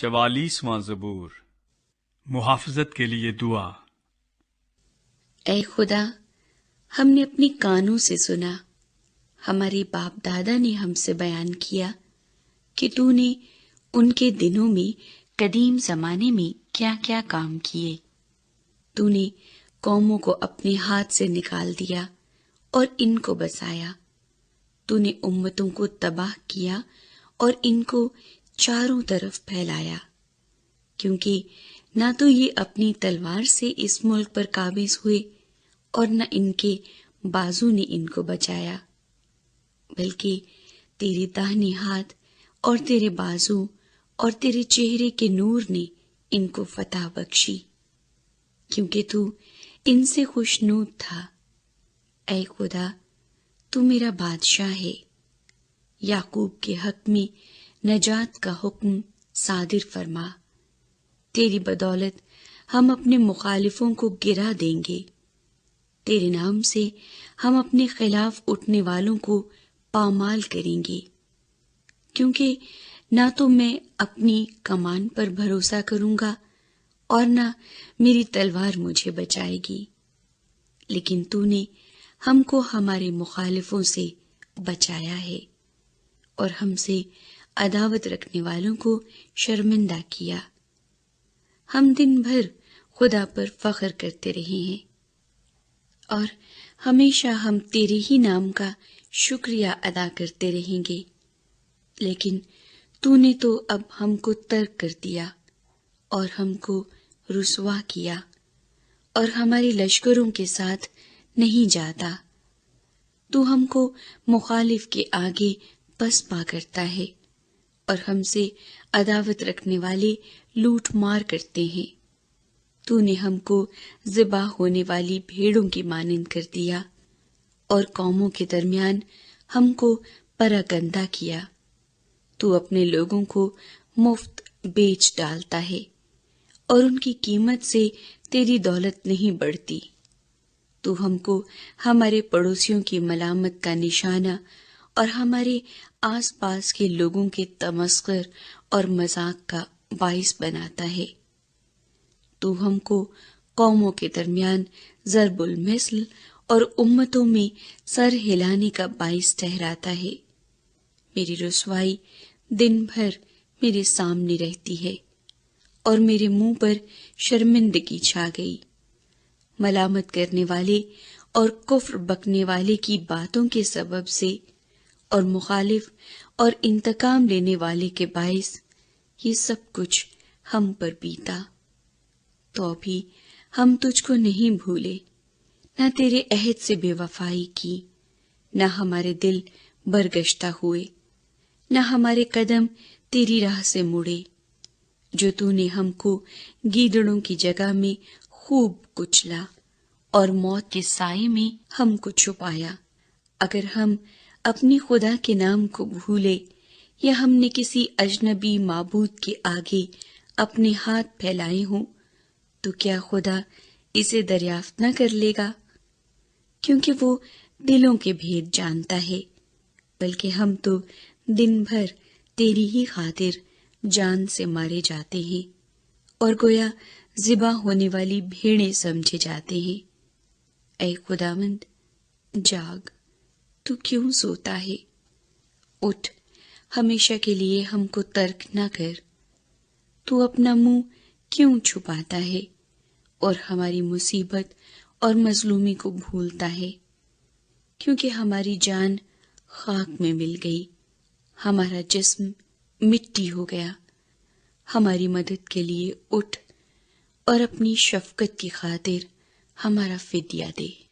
44واں زبور، محافظت کے لیے دعا۔ اے خدا، ہم نے اپنی کانوں سے سنا، ہمارے باپ دادا نے ہم سے بیان کیا کہ تو نے ان کے دنوں میں قدیم زمانے میں کیا کیا کام کیے۔ تو نے قوموں کو اپنے ہاتھ سے نکال دیا اور ان کو بسایا۔ تو نے امتوں کو تباہ کیا اور ان کو چاروں طرف پھیلایا، کیونکہ نہ تو یہ اپنی تلوار سے اس ملک پر قابض ہوئے اور نہ ان کے بازو نے ان کو بچایا، بلکہ تیرے داہنے ہاتھ اور تیرے بازو اور تیرے چہرے کے نور نے ان کو فتح بخشی، کیونکہ تو ان سے خوشنود تھا۔ اے خدا، تو میرا بادشاہ ہے، یعقوب کے حق میں نجات کا حکم صادر فرما۔ تیری بدولت ہم اپنے مخالفوں کو گرا دیں گے، تیرے نام سے ہم اپنے خلاف اٹھنے والوں کو پامال کریں گے، کیونکہ نہ تو میں اپنی کمان پر بھروسہ کروں گا اور نہ میری تلوار مجھے بچائے گی، لیکن تو نے ہم کو ہمارے مخالفوں سے بچایا ہے اور ہم سے عداوت رکھنے والوں کو شرمندہ کیا۔ ہم دن بھر خدا پر فخر کرتے رہے ہیں اور ہمیشہ ہم تیرے ہی نام کا شکریہ ادا کرتے رہیں گے، لیکن تو نے تو اب ہم کو ترک کر دیا اور ہم کو رسوا کیا اور ہمارے لشکروں کے ساتھ نہیں جاتا۔ تو ہم کو مخالف کے آگے پس پا کرتا ہے اور ہم سے عداوت رکھنے والے لوٹ مار کرتے ہیں۔ تو نے ہم کو ذبح ہونے والی بھیڑوں کی مانند کر دیا اور قوموں کے درمیان ہم کو پراگندہ کیا۔ تو اپنے لوگوں کو مفت بیچ ڈالتا ہے اور ان کی قیمت سے تیری دولت نہیں بڑھتی۔ تو ہم کو ہمارے پڑوسیوں کی ملامت کا نشانہ اور ہمارے آس پاس کے لوگوں کے تمسخر اور مذاق کا باعث بناتا ہے۔ تو ہم کو قوموں کے درمیان ضرب المثل اور امتوں میں سر ہلانے کا باعث ٹھہراتا ہے۔ میری رسوائی دن بھر میرے سامنے رہتی ہے اور میرے منہ پر شرمندگی چھا گئی۔ ملامت کرنے والے اور کفر بکنے والے کی باتوں کے سبب سے اور مخالف اور انتقام لینے والے کے باعث یہ سب کچھ ہم پر بیتا۔ تو بھی ہم تجھ کو نہیں بھولے، نہ تیرے عہد سے بے وفائی کی، نہ ہمارے دل برگشتہ ہوئے، نہ ہمارے قدم تیری راہ سے مڑے۔ جو تو نے ہم کو گیدڑوں کی جگہ میں خوب کچلا اور موت کے سائے میں ہم کو چھپایا۔ اگر ہم اپنی خدا کے نام کو بھولے یا ہم نے کسی اجنبی معبود کے آگے اپنے ہاتھ پھیلائے ہوں، تو کیا خدا اسے دریافت نہ کر لے گا؟ کیونکہ وہ دلوں کے بھید جانتا ہے، بلکہ ہم تو دن بھر تیری ہی خاطر جان سے مارے جاتے ہیں اور گویا ذبح ہونے والی بھیڑیں سمجھے جاتے ہیں۔ اے خداوند، جاگ، تو کیوں سوتا ہے؟ اٹھ، ہمیشہ کے لیے ہم کو ترک نہ کر۔ تو اپنا منہ کیوں چھپاتا ہے اور ہماری مصیبت اور مظلومی کو بھولتا ہے؟ کیونکہ ہماری جان خاک میں مل گئی، ہمارا جسم مٹی ہو گیا۔ ہماری مدد کے لیے اٹھ اور اپنی شفقت کی خاطر ہمارا فدیہ دے۔